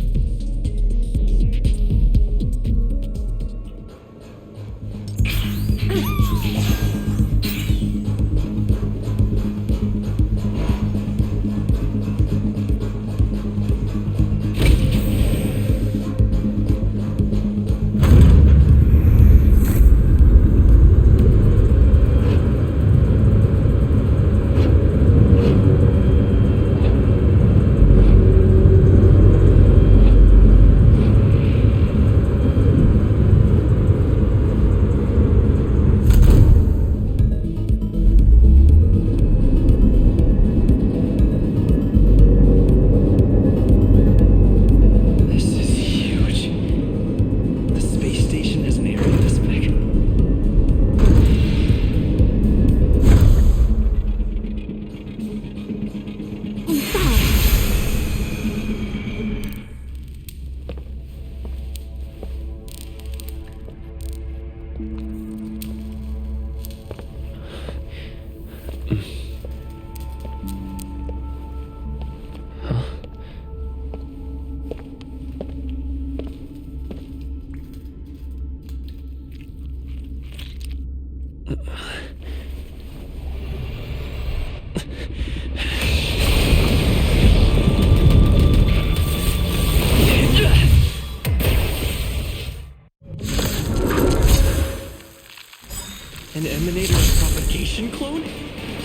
S11: An emanator of propagation clone?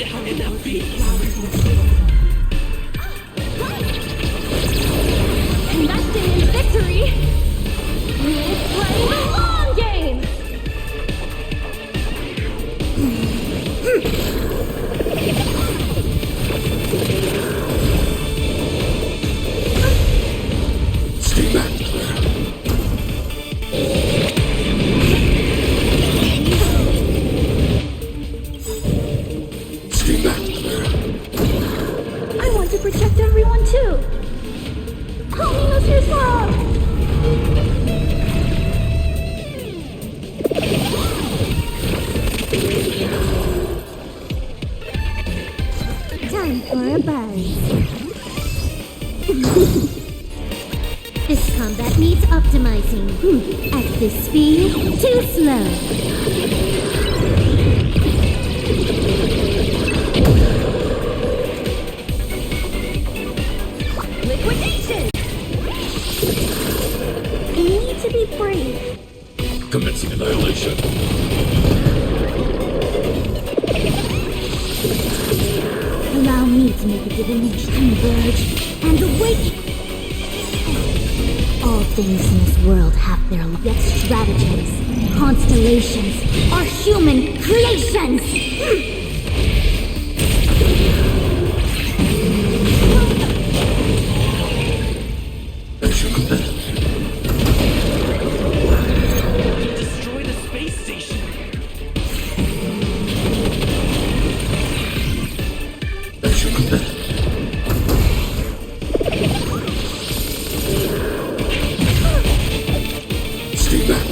S11: How did that be?
S2: Investing in victory means playing the long game!
S12: Stay back. Stay back.
S2: I want to protect everyone too! Call me Mr. Slug! Time for a buzz. This combat needs optimizing. At this speed, too slow. Liquidation! You need to be brave.
S12: Commencing annihilation.
S2: Allow me to make a divination converge and awake. All things in this world have their yet stratagems, constellations, are human creations.
S11: Destroy the space station.
S12: Stay back.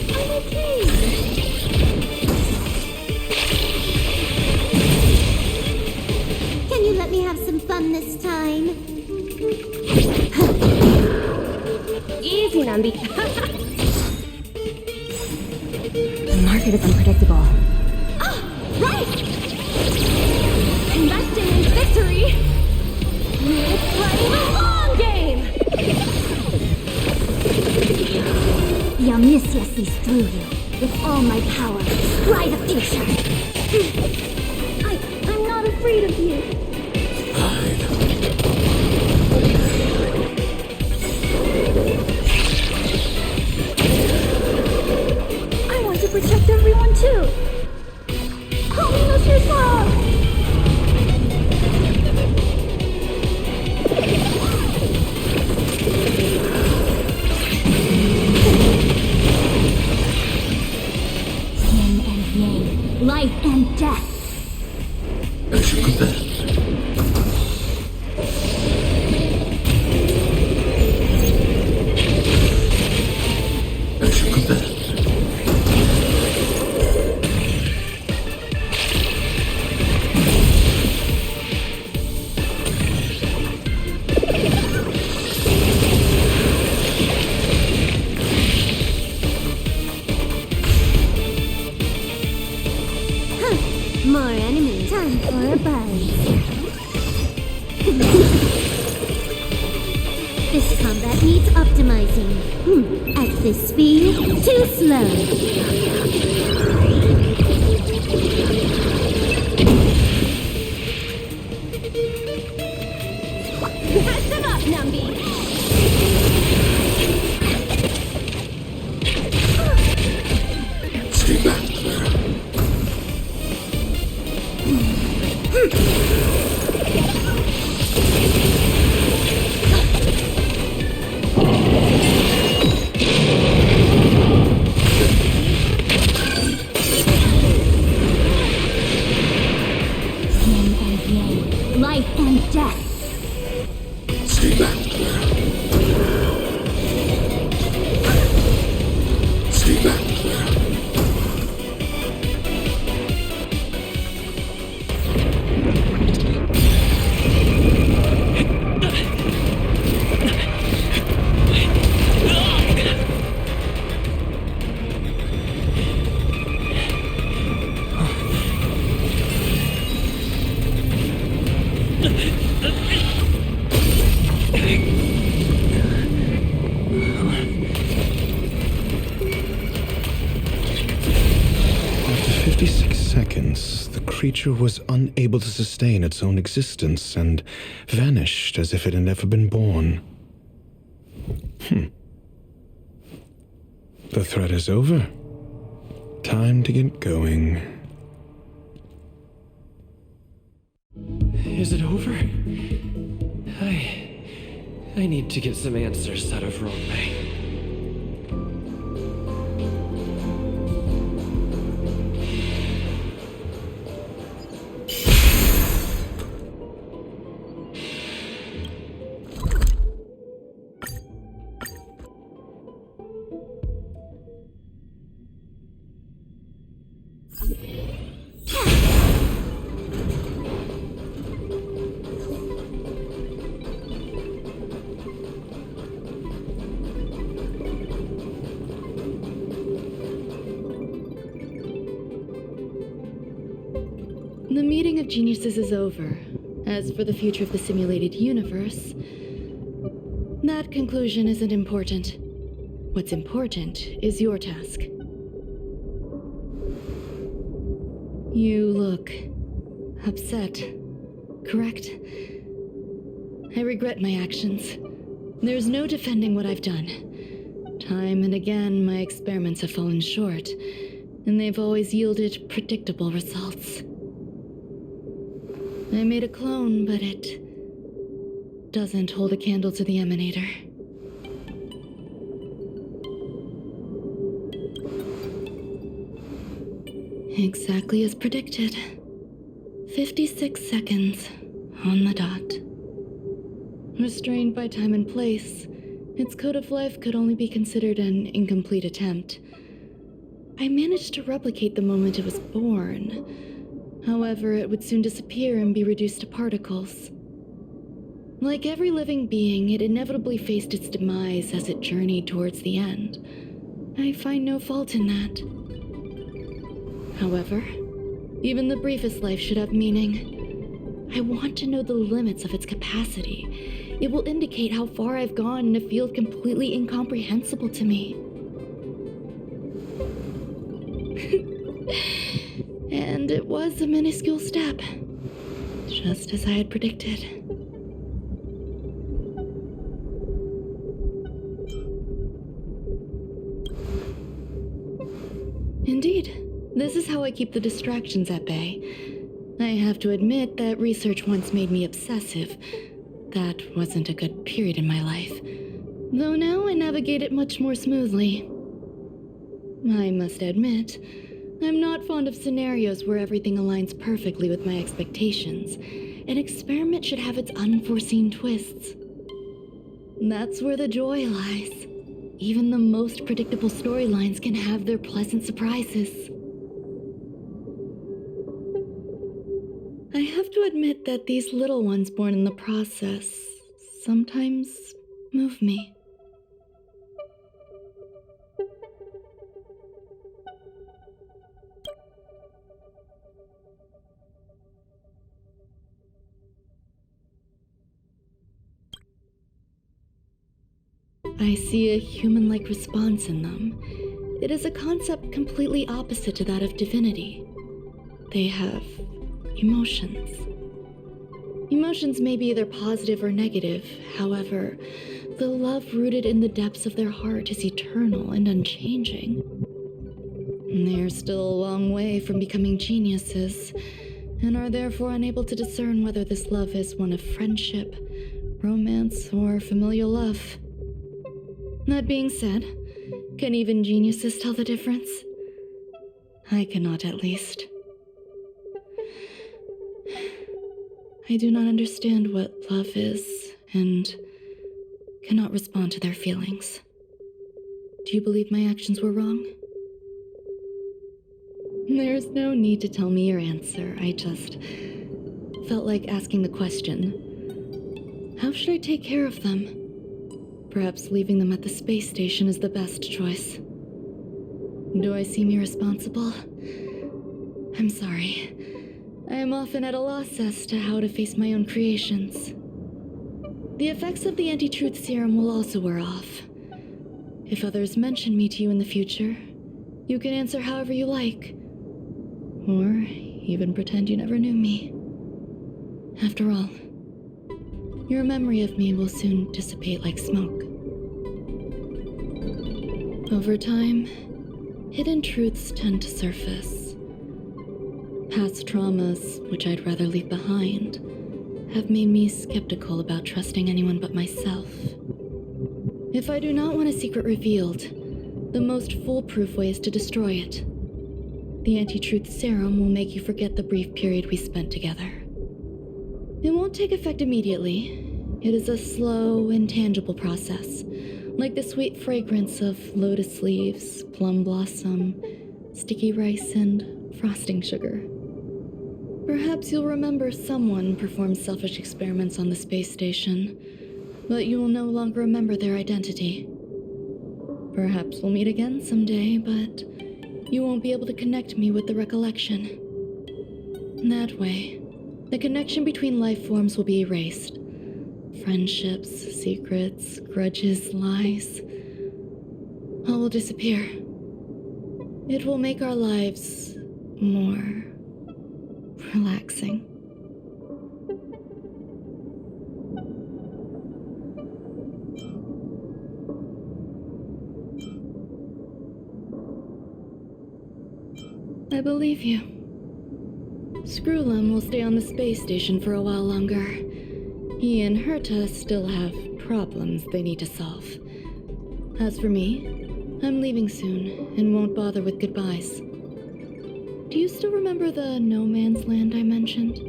S2: I'm okay. fun this time.
S7: Easy, Nambi. The market is unpredictable.
S3: Ah, right! Investing in victory! We're playing the long game!
S2: The Omniscia sees through you. With all my power, try the future. I'm not afraid of you. I want to protect everyone too. Holiness yourself! Yin and yang, life and death. More enemies. Time for a buzz. This combat needs optimizing. At this speed, too slow.
S3: Catch them up, Nambi!
S12: Stay back.
S2: Yin and yang, life and death.
S12: Stay back. Stay back.
S16: After 56 seconds, the creature was unable to sustain its own existence and vanished as if it had never been born. The threat is over. Time to get going.
S1: Is it over? I need to get some answers out of Ronmei.
S6: The meeting of geniuses is over. As for the future of the simulated universe, that conclusion isn't important. What's important is your task. You look upset, correct? I regret my actions. There's no defending what I've done. Time and again, my experiments have fallen short, and they've always yielded predictable results. I made a clone, but it doesn't hold a candle to the emanator. Exactly as predicted. 56 seconds on the dot. Restrained by time and place, its code of life could only be considered an incomplete attempt. I managed to replicate the moment it was born. However, it would soon disappear and be reduced to particles. Like every living being, it inevitably faced its demise as it journeyed towards the end. I find no fault in that. However, even the briefest life should have meaning. I want to know the limits of its capacity. It will indicate how far I've gone in a field completely incomprehensible to me. And it was a minuscule step, just as I had predicted. Indeed, this is how I keep the distractions at bay. I have to admit that research once made me obsessive. That wasn't a good period in my life, though now I navigate it much more smoothly. I must admit, I'm not fond of scenarios where everything aligns perfectly with my expectations. An experiment should have its unforeseen twists. That's where the joy lies. Even the most predictable storylines can have their pleasant surprises. I have to admit that these little ones born in the process sometimes move me. I see a human-like response in them. It is a concept completely opposite to that of divinity. They have emotions. Emotions may be either positive or negative. However, the love rooted in the depths of their heart is eternal and unchanging. They are still a long way from becoming geniuses, and are therefore unable to discern whether this love is one of friendship, romance, or familial love. That being said, can even geniuses tell the difference? I cannot, at least. I do not understand what love is, and cannot respond to their feelings. Do you believe my actions were wrong? There's no need to tell me your answer. I just felt like asking the question. How should I take care of them? Perhaps leaving them at the space station is the best choice. Do I seem irresponsible? I'm sorry. I am often at a loss as to how to face my own creations. The effects of the anti-truth serum will also wear off. If others mention me to you in the future, you can answer however you like. Or even pretend you never knew me. After all, your memory of me will soon dissipate like smoke. Over time, hidden truths tend to surface. Past traumas, which I'd rather leave behind, have made me skeptical about trusting anyone but myself. If I do not want a secret revealed, the most foolproof way is to destroy it. The anti-truth serum will make you forget the brief period we spent together. It won't take effect immediately. It is a slow, intangible process, like the sweet fragrance of lotus leaves, plum blossom, sticky rice, and frosting sugar. Perhaps you'll remember someone performed selfish experiments on the space station, but you will no longer remember their identity. Perhaps we'll meet again someday, but you won't be able to connect me with the recollection. That way, the connection between life forms will be erased. Friendships, secrets, grudges, lies, all will disappear. It will make our lives more relaxing. I believe you. Screwlum will stay on the space station for a while longer. He and Herta still have problems they need to solve. As for me, I'm leaving soon and won't bother with goodbyes. Do you still remember the no man's land I mentioned?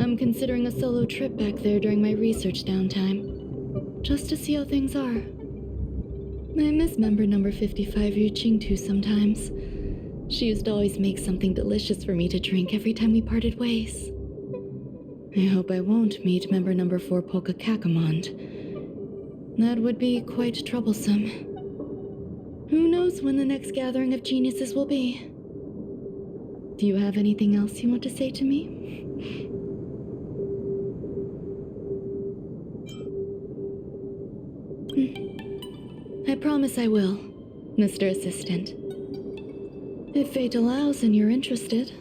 S6: I'm considering a solo trip back there during my research downtime, just to see how things are. I miss member number 55 Yuching sometimes. She used to always make something delicious for me to drink every time we parted ways. I hope I won't meet member number 4 Polka Kakamond. That would be quite troublesome. Who knows when the next gathering of geniuses will be? Do you have anything else you want to say to me? I promise I will, Mr. Assistant. If fate allows and you're interested,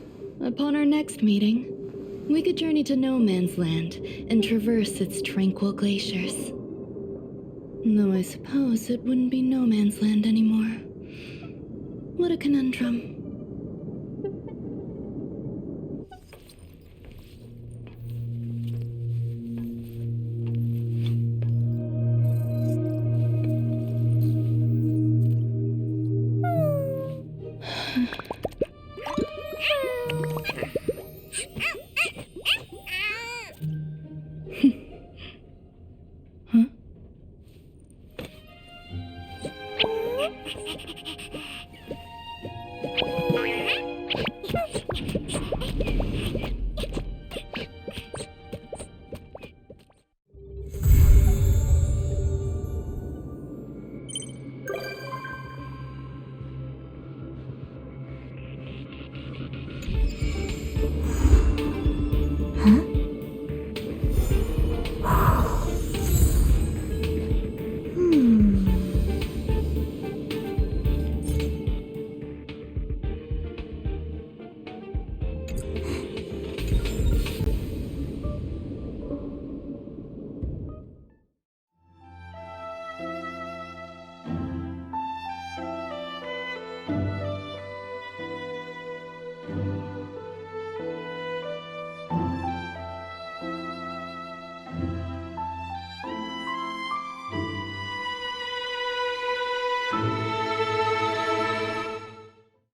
S6: upon our next meeting, we could journey to No Man's Land and traverse its tranquil glaciers. Though I suppose it wouldn't be No Man's Land anymore. What a conundrum.